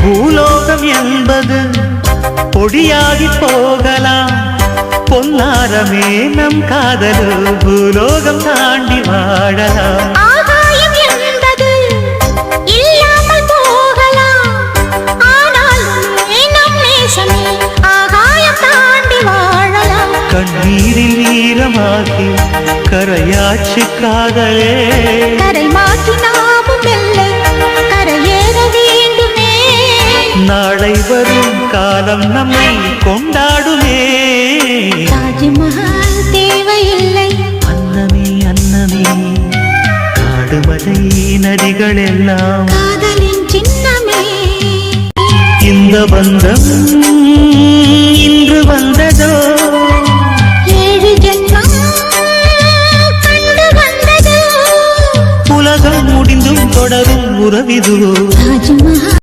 பூலோகம் என்பது பொடியாகி போகலாம், பொன்னாரமே நம் காதலு பூலோகம் தாண்டி வாழலாம். ஆகாயம் என்பது இல்லாமல் போகலாம், ஆனால் நம் நேசமே ஆகாயம் தாண்டி வாழலாம். கண்ணீரில் ஈரமாகி கரையாச்சு காதலே, கரை மாற்றி நாமும் வெள்ளை கரையேற வேண்டுமே. நாளை வரும் காலம் நம்மை கொண்டாடுமே. தாஜ்மஹால் தேவையில்லை அன்னமே அன்னமே, காடுமலை நதிகள் எல்லாம் காதலின் சின்னமே. இந்த பந்தம் இன்று வந்ததோ, 7 ஜென்மம் கண்டு வந்ததோ. உலகம் முடிந்தும் தொடரும் உறவிதுவோ.